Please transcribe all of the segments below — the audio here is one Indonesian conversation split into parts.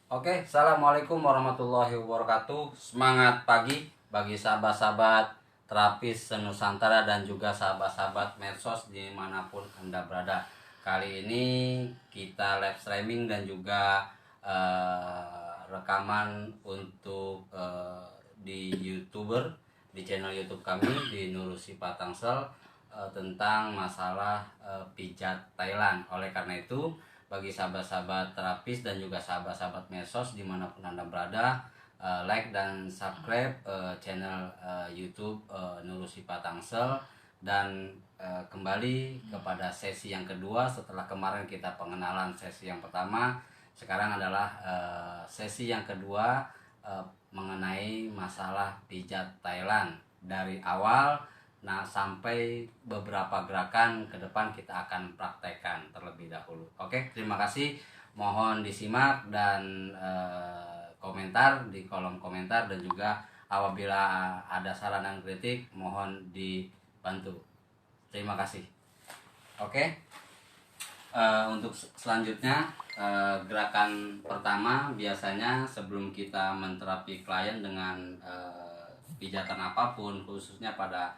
Oke, assalamualaikum warahmatullahi wabarakatuh. Semangat pagi bagi sahabat-sahabat terapis senusantara dan juga sahabat-sahabat medsos dimanapun Anda berada. Kali ini kita live streaming dan juga rekaman untuk di YouTuber, di channel YouTube kami di Nurusipa Tangsel, tentang masalah pijat Thailand. Oleh karena itu, bagi sahabat-sahabat terapis dan juga sahabat-sahabat medsos dimanapun Anda berada, like dan subscribe channel YouTube Nurusipa Tangsel. Dan kembali kepada sesi yang kedua setelah kemarin kita pengenalan sesi yang pertama. Sekarang adalah sesi yang kedua, mengenai masalah pijat Thailand dari awal sampai beberapa gerakan ke depan kita akan praktekkan terlebih dahulu. Oke, terima kasih. Mohon disimak dan komentar di kolom komentar, dan juga apabila ada saran dan kritik mohon dibantu. Terima kasih. Oke. Untuk selanjutnya, gerakan pertama biasanya sebelum kita menterapi klien dengan pijatan apapun, khususnya pada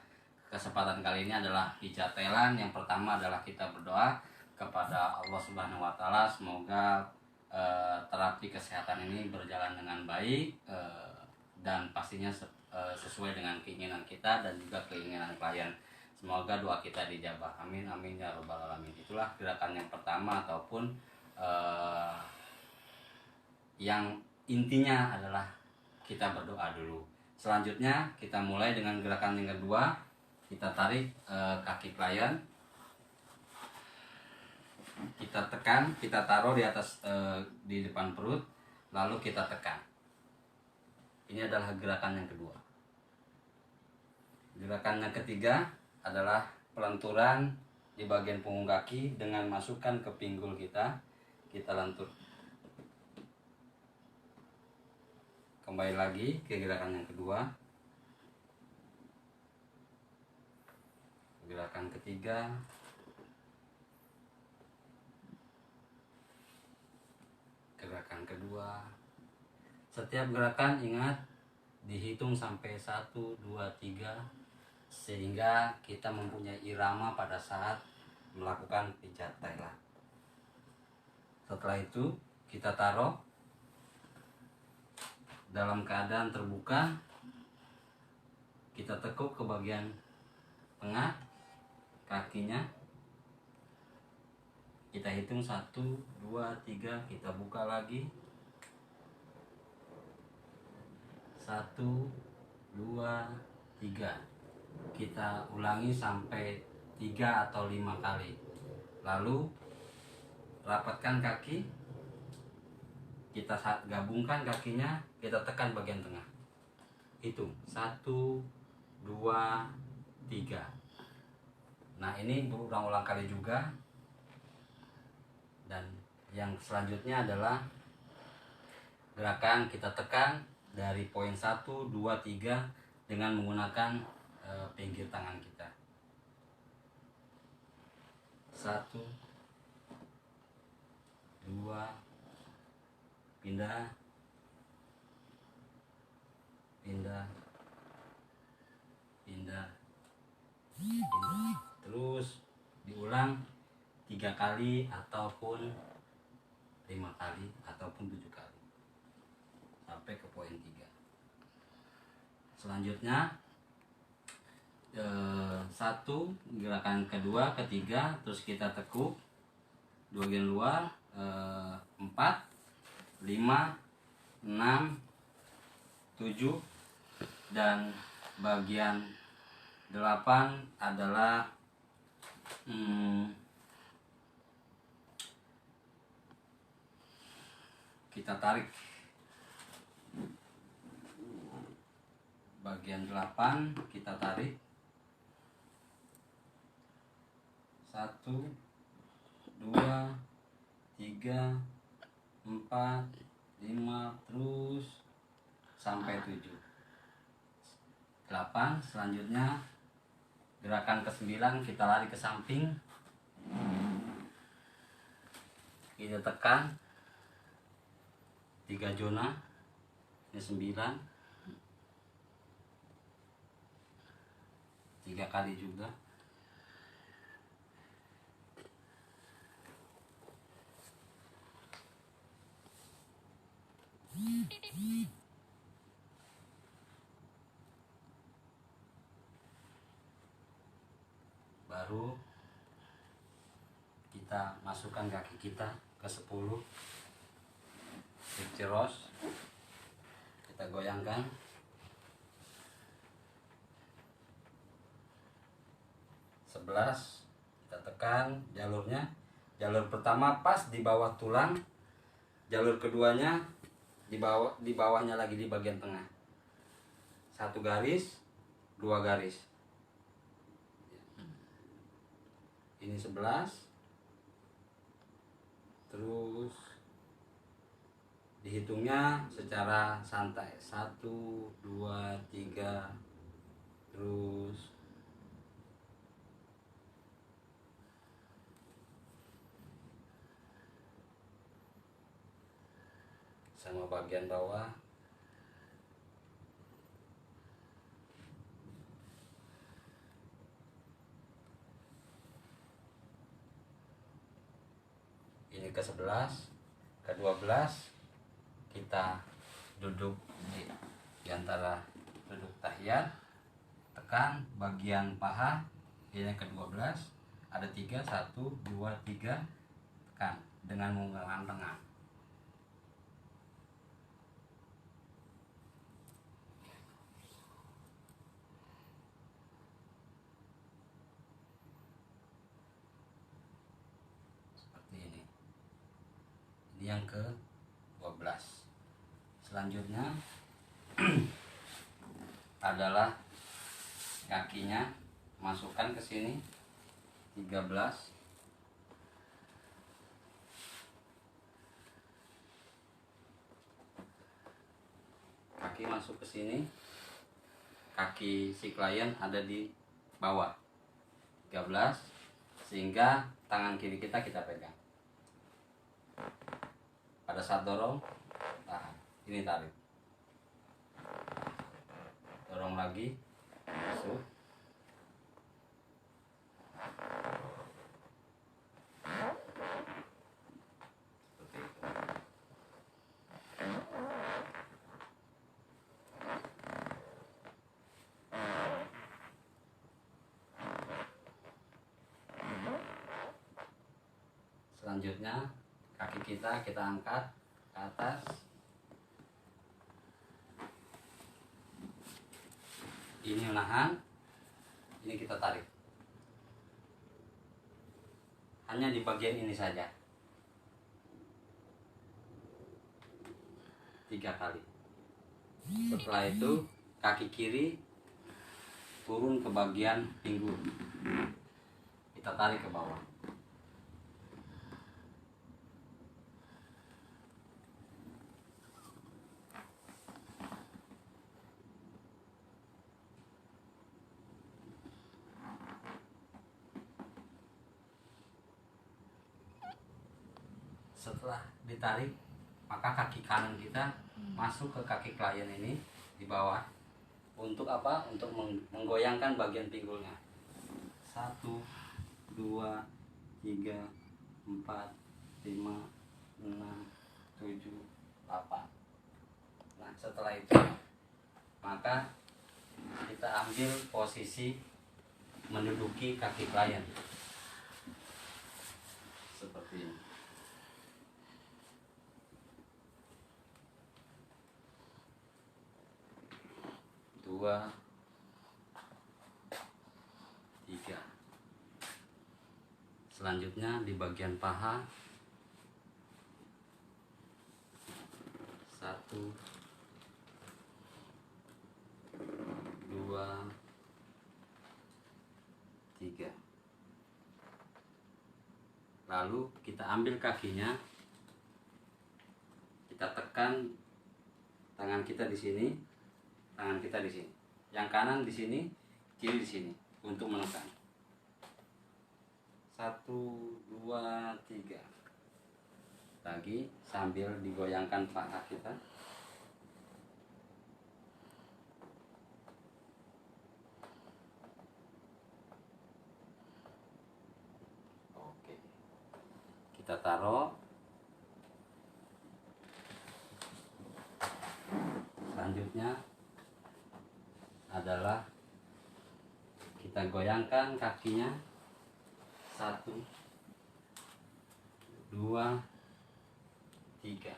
kesempatan kali ini adalah pijat Thailand. Yang pertama adalah kita berdoa kepada Allah Subhanahu wa Ta'ala, semoga terapi kesehatan ini berjalan dengan baik dan pastinya sesuai dengan keinginan kita dan juga keinginan klien. Semoga doa kita dijabah. Amin amin ya robbal alamin. Itulah gerakan yang pertama, ataupun yang intinya adalah kita berdoa dulu. Selanjutnya kita mulai dengan gerakan yang kedua. Kita tarik kaki klien, kita tekan, kita taruh di atas di depan perut, lalu kita tekan. Ini adalah gerakan yang kedua. Gerakan yang ketiga adalah pelenturan di bagian punggung kaki dengan masukkan ke pinggul kita. Kita lentur. Kembali lagi ke gerakan yang kedua. Gerakan ketiga. Gerakan kedua. Setiap gerakan ingat dihitung sampai 1, 2, 3, sehingga kita mempunyai irama pada saat melakukan pijat Thailand. Setelah itu kita taruh dalam keadaan terbuka, kita tekuk ke bagian tengah kakinya, kita hitung 1, 2, 3, kita buka lagi 1, 2, 3. Kita ulangi sampai 3 atau 5 kali. Lalu rapatkan kaki, kita gabungkan kakinya, kita tekan bagian tengah. Hitung 1, 2, 3. Nah, ini berulang-ulang kali juga. Dan yang selanjutnya adalah gerakan kita tekan dari poin 1, 2, 3 dengan menggunakan pinggir tangan kita. 1, 2, pindah, pindah, pindah, pindah. Terus diulang 3 kali ataupun 5 kali ataupun 7 kali sampai ke poin 3. Selanjutnya 1, gerakan kedua, ketiga, terus kita tekuk di bagian luar, 4, 5, 6, 7, dan bagian 8 adalah kita tarik. Bagian 8 kita tarik 1, 2, 3, 4, 5, terus sampai 7, 8. Selanjutnya gerakan ke-9, kita lari ke samping, kita tekan 3 zona, ini 9, 3 kali juga. Baru kita masukkan kaki kita ke 10, dicirros, kita goyangkan. Kita tekan jalurnya. Jalur pertama pas di bawah tulang, jalur keduanya di bawahnya lagi di bagian tengah. 1 garis, 2 garis. Ini 11. Terus dihitungnya secara santai. 1, 2, 3. Terus sama bagian bawah. Ini ke-11, ke-12 kita duduk di antara duduk tahiyat, tekan bagian paha. Ini ke-12, ada 3, 1, 2, 3, tekan dengan menggunakan tangan. Ini yang ke-12. Selanjutnya adalah kakinya, masukkan ke sini 13. Kaki masuk ke sini, kaki si klien ada di bawah 13, sehingga tangan kiri kita pegang. Pada saat dorong, tahan. Ini tarik. Dorong lagi, masuk. Seperti itu. Selanjutnya kaki kita angkat ke atas. Ini menahan, ini kita tarik. Hanya di bagian ini saja. 3 kali. Setelah itu kaki kiri turun ke bagian pinggul. Kita tarik ke bawah. Setelah ditarik, maka kaki kanan kita masuk ke kaki klien ini di bawah. Untuk apa? Untuk menggoyangkan bagian pinggulnya. 1, 2, 3, 4, 5, 6, 7, 8. Nah, setelah itu maka kita ambil posisi menduduki kaki klien seperti ini. 2, 3. Selanjutnya di bagian paha 1, 2, 3. Lalu kita ambil kakinya, kita tekan tangan kita di sini, tangan kita di sini, yang kanan di sini, kiri di sini untuk menekan. 1, 2, 3. lagi sambil digoyangkan paha kita. Oke, kita taruh. Selanjutnya adalah kita goyangkan kakinya. 1, 2, 3.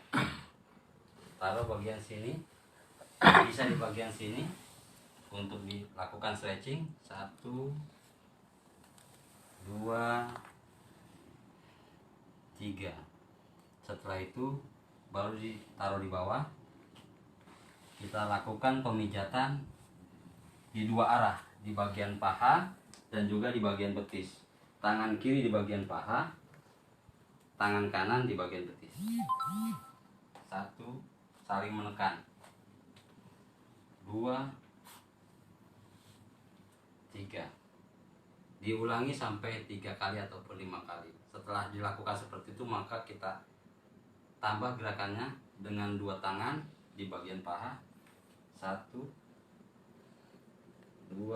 Taruh bagian sini, bisa di bagian sini untuk dilakukan stretching. 1, 2, 3. Setelah itu baru ditaruh di bawah. Kita lakukan pemijatan di dua arah, di bagian paha dan juga di bagian betis. Tangan kiri di bagian paha, tangan kanan di bagian betis. 1, saling menekan. 2, 3. Diulangi sampai 3 kali ataupun 5 kali. Setelah dilakukan seperti itu, maka kita tambah gerakannya dengan 2 tangan di bagian paha. 1, 2,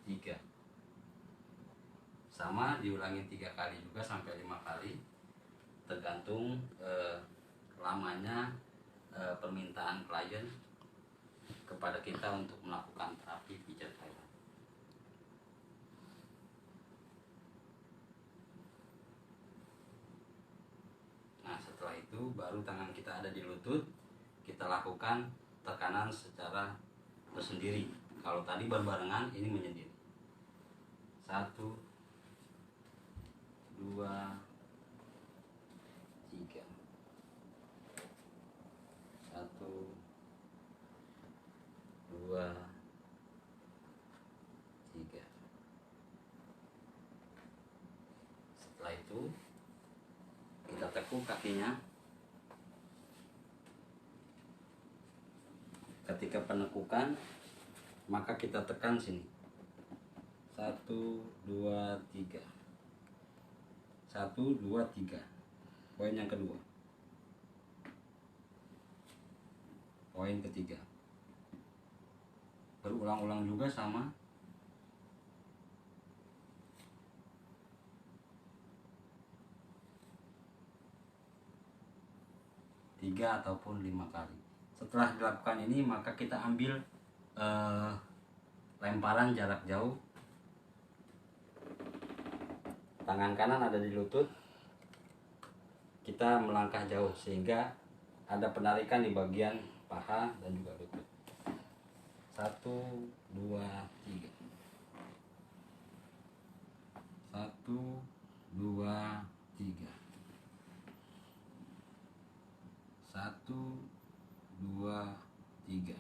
3. Sama, diulangi 3 kali juga sampai 5 kali, tergantung lamanya permintaan klien kepada kita untuk melakukan terapi pijat Thailand. Nah, setelah itu baru tangan kita ada di lutut, kita lakukan tekanan secara tersendiri. Kalau tadi berbarengan, ini menyendiri. 1, 2, 3. 1, 2, 3. Setelah itu kita tekuk kakinya. Ketika penekukan, maka kita tekan sini. 1, 2, 3. 1, 2, 3. Poin yang kedua. Poin ketiga. Berulang-ulang juga sama. Tiga ataupun 5 kali. Setelah dilakukan ini, maka kita ambil lemparan jarak jauh. Tangan kanan ada di lutut. Kita melangkah jauh sehingga ada penarikan di bagian paha dan juga lutut. 1, 2, 3. 1, 2, 3. 1, 2, 3.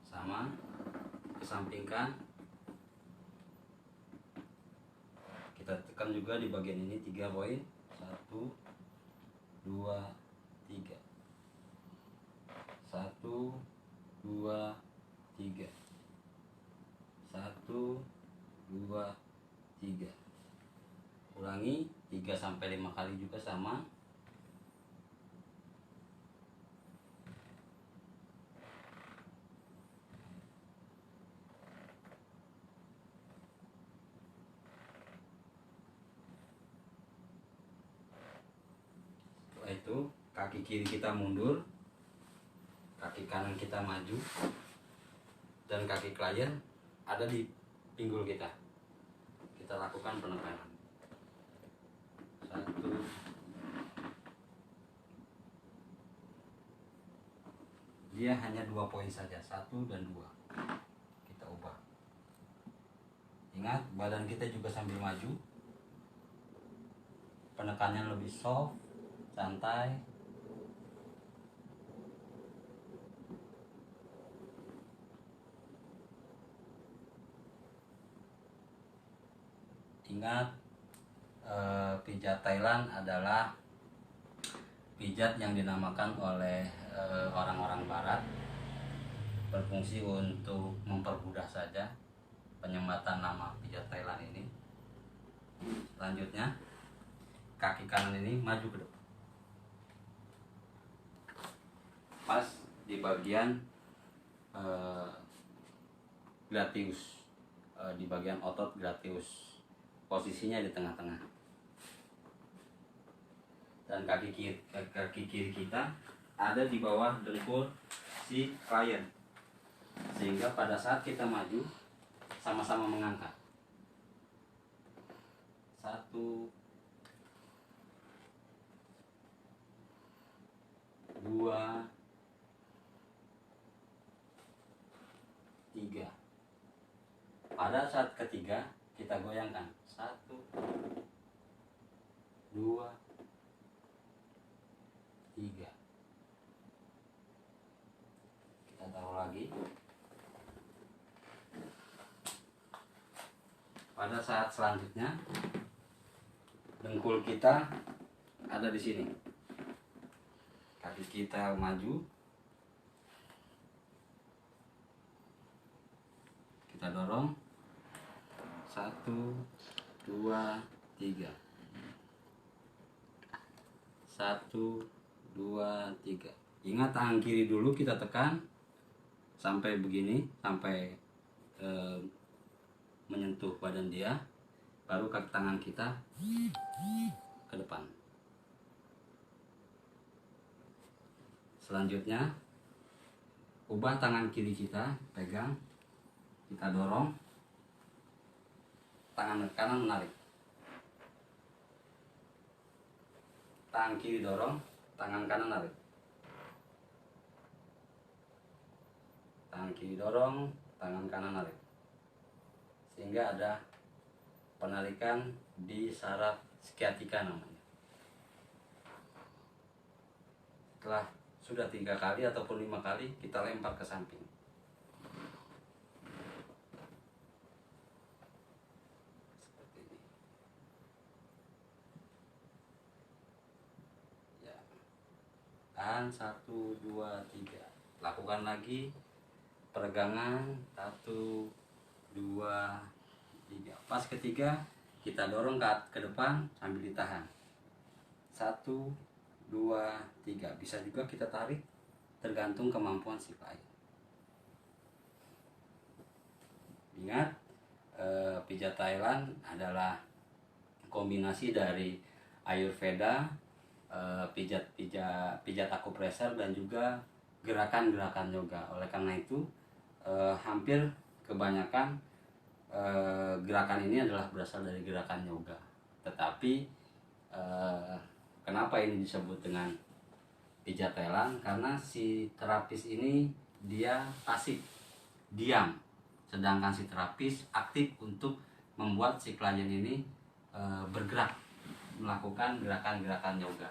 Sama, kesampingkan. Kita tekan juga di bagian ini 3 poin. 1, 2, 3. 1, 2, 3. 1, 2, 3. Ulangi 3 sampai 5 kali juga sama. Setelah itu kaki kiri kita mundur, kaki kanan kita maju, dan kaki klien ada di pinggul kita. Kita lakukan penekanan. 1, dia hanya 2 poin saja, 1 dan 2. Kita ubah. Ingat, badan kita juga sambil maju. Penekannya lebih soft, santai. Ingat, pijat Thailand adalah pijat yang dinamakan oleh orang-orang barat, berfungsi untuk mempermudah saja penyematan nama pijat Thailand ini. Selanjutnya kaki kanan ini maju ke depan, pas di bagian gluteus, di bagian otot gluteus, posisinya di tengah-tengah. Dan kaki kiri kita ada di bawah dengkul si klien, sehingga pada saat kita maju sama-sama mengangkat. 1, 2, 3. Pada saat ketiga kita goyangkan 1, 2, 3. Kita taruh lagi. Pada saat selanjutnya dengkul kita ada di sini. Kaki kita maju. Kita dorong. 1, 2, 3. 1, 2, 3. Ingat tangan kiri dulu kita tekan sampai begini, sampai menyentuh badan dia, baru kaki tangan kita ke depan. Selanjutnya ubah tangan kiri kita, pegang, kita dorong, tangan kanan menarik, tangan kiri dorong, tangan kanan narik, tangan kiri dorong, tangan kanan narik, sehingga ada penarikan di saraf sciatica namanya. Setelah sudah 3 kali ataupun 5 kali, kita lempar ke samping. Seperti ini. Ya. Dan 1, 2, 3. Lakukan lagi peregangan 1, 2, 3. Pas ketiga kita dorong ke depan sambil ditahan. 1, 2, 3. Bisa juga kita tarik, tergantung kemampuan si klien. Ingat, pijat Thailand adalah kombinasi dari Ayurveda, pijat akupresur, dan juga gerakan-gerakan yoga. Oleh karena itu hampir kebanyakan gerakan ini adalah berasal dari gerakan yoga. Tetapi kenapa ini disebut dengan pijat Thailand? Karena si terapis ini dia pasif, diam, sedangkan si terapis aktif untuk membuat si klien ini bergerak, melakukan gerakan-gerakan yoga.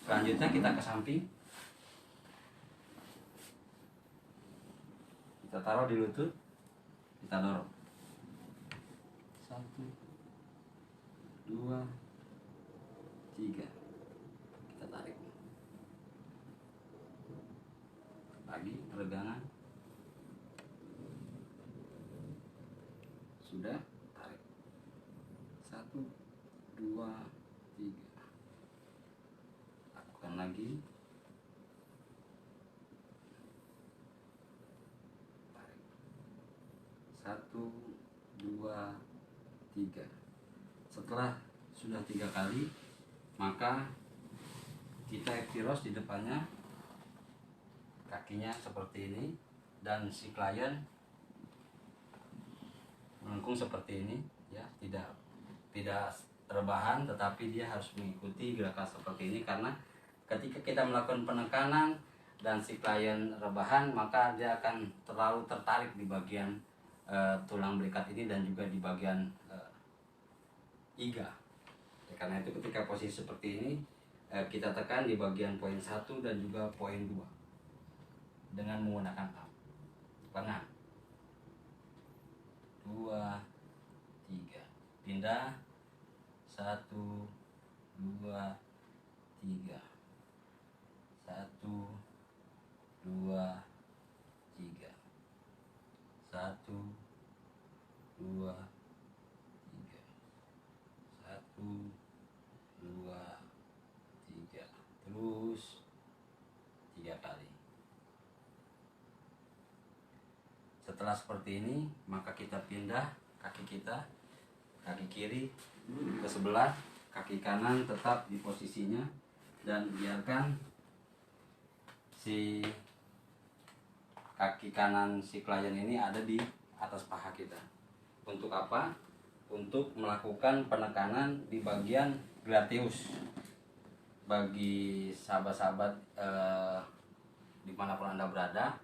Selanjutnya kita ke samping, kita taruh di lutut, kita dorong. 1, 2, 3. Kita tarik lagi, peregangan. Sudah, tarik. 1, 2, 3. Lakukan lagi. Tarik. 1, 2, 3. Setelah sudah 3 kali, maka kita ektiros di depannya, kakinya seperti ini, dan si klien melengkung seperti ini, ya, tidak rebahan, tetapi dia harus mengikuti gerakan seperti ini, karena ketika kita melakukan penekanan dan si klien rebahan, maka dia akan terlalu tertarik di bagian tulang belikat ini dan juga di bagian iga. Karena itu ketika posisi seperti ini kita tekan di bagian poin 1 dan juga poin 2 dengan menggunakan lengan. 2, 3. Pindah. 1, 2, 3. 1, 2, 3. 1, 2, 3. 1, tembus 3 kali. Setelah seperti ini, maka kita pindah kaki kita, kaki kiri ke sebelah, kaki kanan tetap di posisinya, dan biarkan si kaki kanan si klien ini ada di atas paha kita. Untuk apa? Untuk melakukan penekanan di bagian gluteus. Bagi sahabat-sahabat dimanapun Anda berada,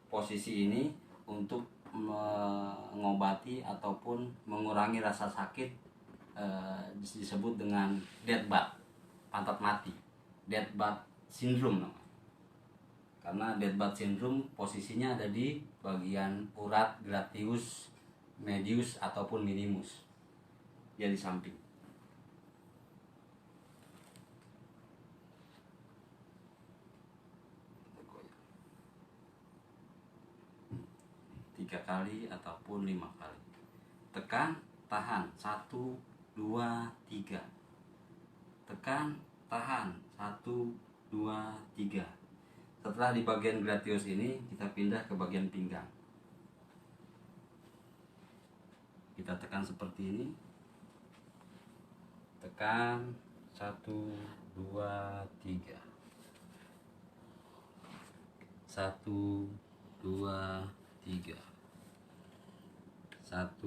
posisi ini untuk mengobati ataupun mengurangi rasa sakit, disebut dengan dead bug, pantat mati, dead bug syndrome namanya. Karena dead bug syndrome posisinya ada di bagian urat gluteus medius ataupun minimus, dia di samping. Tiga kali ataupun 5 kali. Tekan, tahan, 1, 2, 3. Tekan, tahan, 1, 2, 3. Setelah di bagian gluteus ini, kita pindah ke bagian pinggang. Kita tekan seperti ini. Tekan, 1, 2, 3. 1, 2, 3. 1,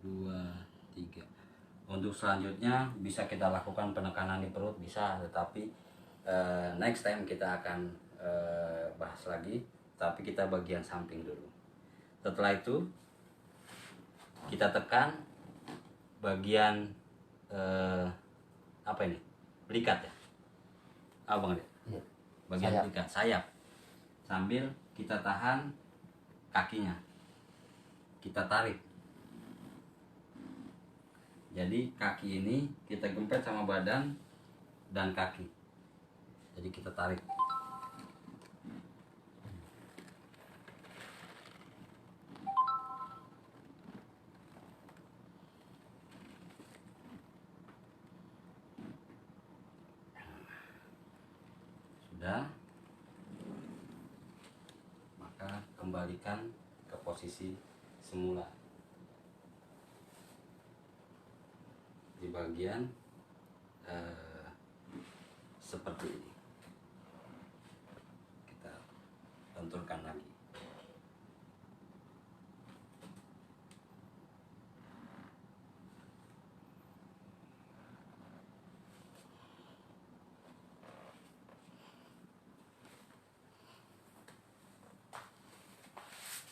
2, 3. Untuk selanjutnya bisa kita lakukan penekanan di perut, bisa, tetapi next time kita akan bahas lagi, tapi kita bagian samping dulu. Setelah itu kita tekan bagian apa ini? Belikat ya? Bang Ade? Iya. Bagian Sayap. belikat, sayap. Sambil kita tahan kakinya, kita tarik. Jadi kaki ini kita gempet sama badan dan kaki. Jadi kita tarik. Sudah. Maka kembalikan ke posisi semula. Di bagian seperti ini. Kita benturkan lagi.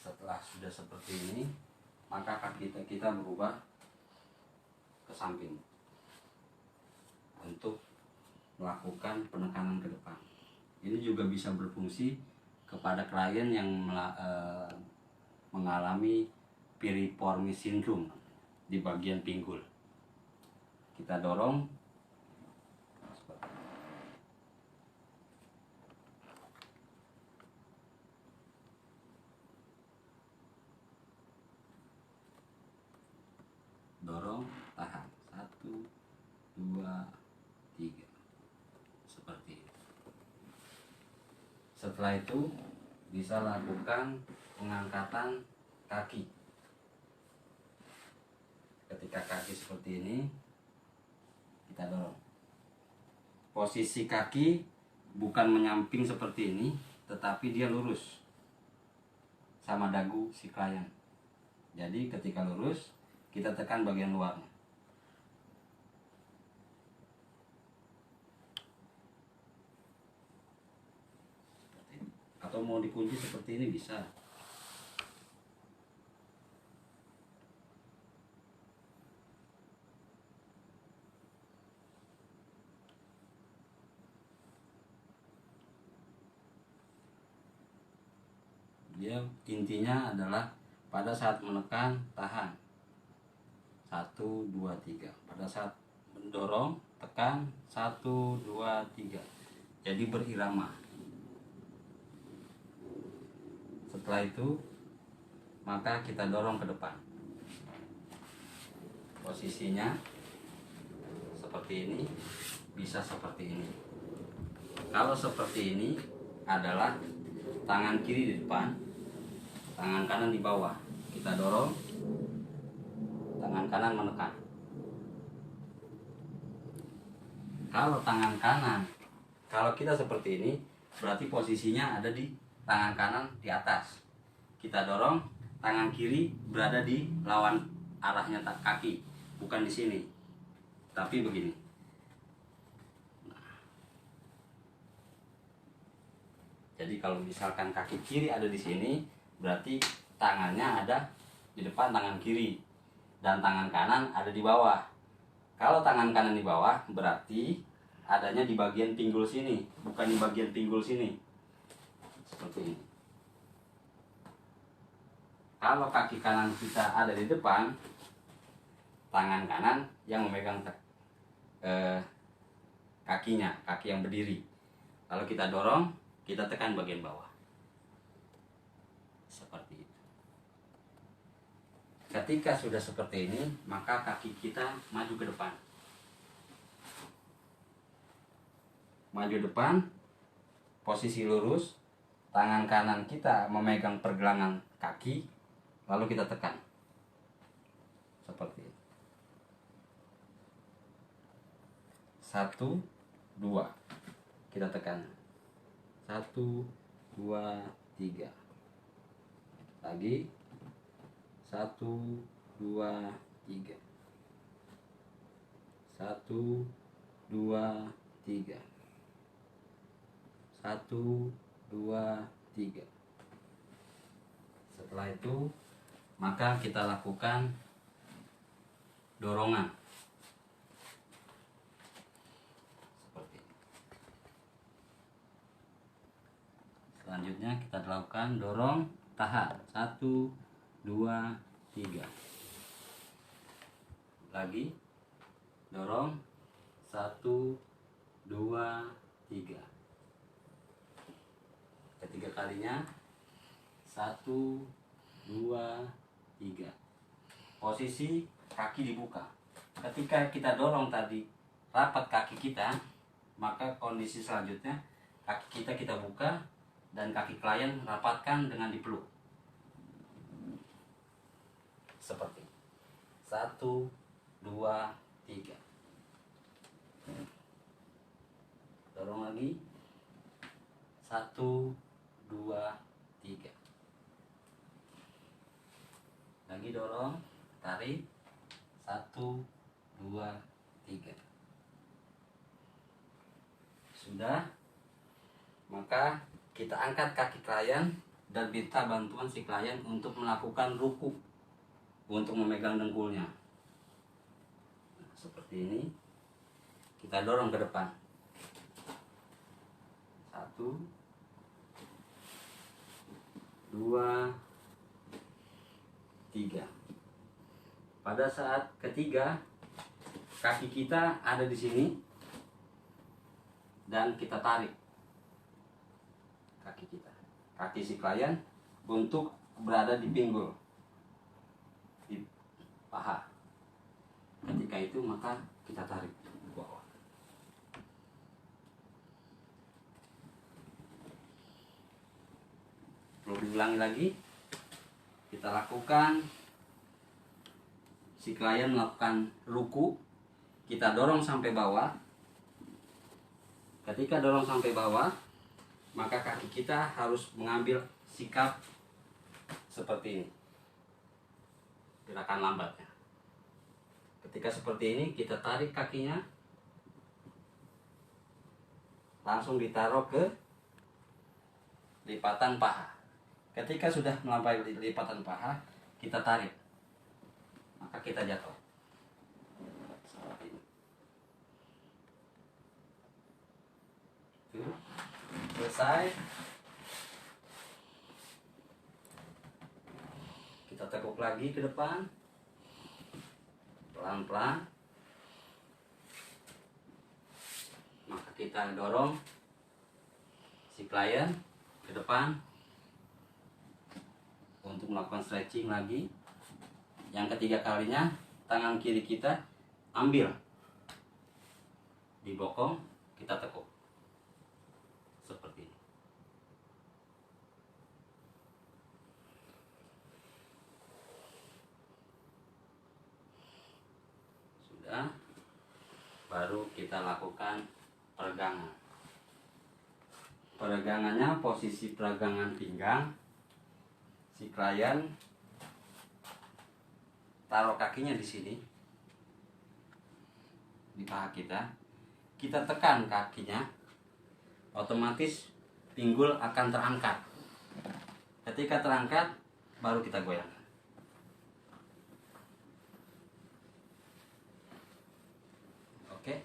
Setelah sudah seperti ini, maka kaki kita berubah ke samping untuk melakukan penekanan ke depan. Ini juga bisa berfungsi kepada klien yang mengalami piriformis syndrome di bagian pinggul. Kita dorong dorong, tahan, 1, 2, 3, seperti itu. Setelah itu bisa lakukan pengangkatan kaki. Ketika kaki seperti ini, kita dorong. Posisi kaki bukan menyamping seperti ini, tetapi dia lurus sama dagu si klien. Jadi ketika lurus, kita tekan bagian luarnya. Atau mau dikunci seperti ini bisa. Dia intinya adalah pada saat menekan, tahan, 1, 2, 3. Pada saat mendorong, tekan, 1, 2, 3. Jadi berirama. Setelah itu maka kita dorong ke depan. Posisinya seperti ini, bisa seperti ini. Kalau seperti ini adalah tangan kiri di depan, tangan kanan di bawah. Kita dorong, tangan kanan menekan. Kalau tangan kanan, kalau kita seperti ini, berarti posisinya ada di tangan kanan di atas. Kita dorong, tangan kiri berada di lawan arahnya kaki, bukan di sini, tapi begini. Jadi kalau misalkan kaki kiri ada di sini, berarti tangannya ada di depan tangan kiri dan tangan kanan ada di bawah. Kalau tangan kanan di bawah, berarti adanya di bagian pinggul sini, bukan di bagian pinggul sini. Seperti ini. Kalau kaki kanan kita ada di depan, tangan kanan yang memegang kakinya, kaki yang berdiri. Kalau kita dorong, kita tekan bagian bawah. Seperti itu. Ketika sudah seperti ini, maka kaki kita maju ke depan. Maju depan, posisi lurus, tangan kanan kita memegang pergelangan kaki, lalu kita tekan. Seperti itu. 1, 2. Kita tekan. 1, 2, 3. Lagi 1, 2, 3. 1, 2, 3. 1, 2, 3. Setelah itu maka kita lakukan dorongan. Selanjutnya kita lakukan dorong, tahan. 1, 2, 3. Lagi dorong. 1, 2, 3. Ketiga kalinya. 1, 2, 3. Posisi kaki dibuka. Ketika kita dorong tadi rapat kaki kita, maka kondisi selanjutnya kaki kita buka dan kaki klien rapatkan dengan dipeluk. Seperti 1, 2, 3. Dorong lagi. 1, 2, 3. Lagi dorong, tarik. 1, 2, 3. Sudah, maka kita angkat kaki klien dan minta bantuan si klien untuk melakukan ruku, untuk memegang dengkulnya. Nah, seperti ini. Kita dorong ke depan. 1, 2, 3. Pada saat ketiga, kaki kita ada di sini dan kita tarik kaki si klien untuk berada di pinggul, di paha. Ketika itu maka kita tarik ke bawah. Perlu diulangi lagi. Kita lakukan, si klien melakukan ruku, kita dorong sampai bawah. Ketika dorong sampai bawah, maka kaki kita harus mengambil sikap seperti ini. Gerakan lambatnya. Ketika seperti ini, kita tarik kakinya, langsung ditaruh ke lipatan paha. Ketika sudah melampaui lipatan paha, kita tarik, maka kita jatuh. Seperti ini. Selesai. Kita tekuk lagi ke depan, pelan-pelan. Maka kita dorong si klien ke depan untuk melakukan stretching lagi. Yang ketiga kalinya, tangan kiri kita ambil di bokong, kita tekuk. kita lakukan peregangan. Peregangannya posisi peregangan pinggang. Si klien taruh kakinya di sini, di paha kita. Kita tekan kakinya, otomatis pinggul akan terangkat. Ketika terangkat, baru kita goyangkan. Oke,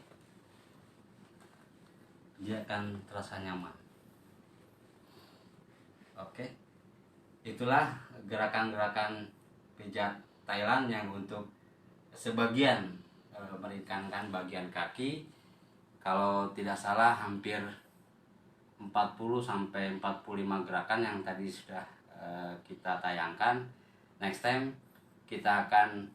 dia akan terasa nyaman. Oke, itulah gerakan-gerakan pijat Thailand yang untuk sebagian meringankan bagian kaki. Kalau tidak salah hampir 40-45 gerakan yang tadi sudah kita tayangkan. Next time kita akan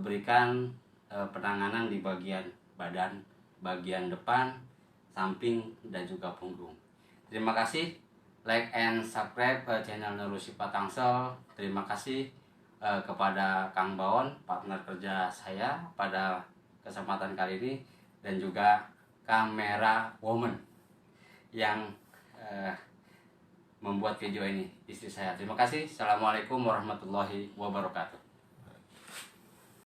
berikan penanganan di bagian badan, bagian depan, samping, dan juga punggung. Terima kasih. Like and subscribe channel Nurusi Patangsel. Terima kasih kepada Kang Baon, partner kerja saya pada kesempatan kali ini, dan juga kamera woman yang membuat video ini, istri saya. Terima kasih. Assalamualaikum warahmatullahi wabarakatuh.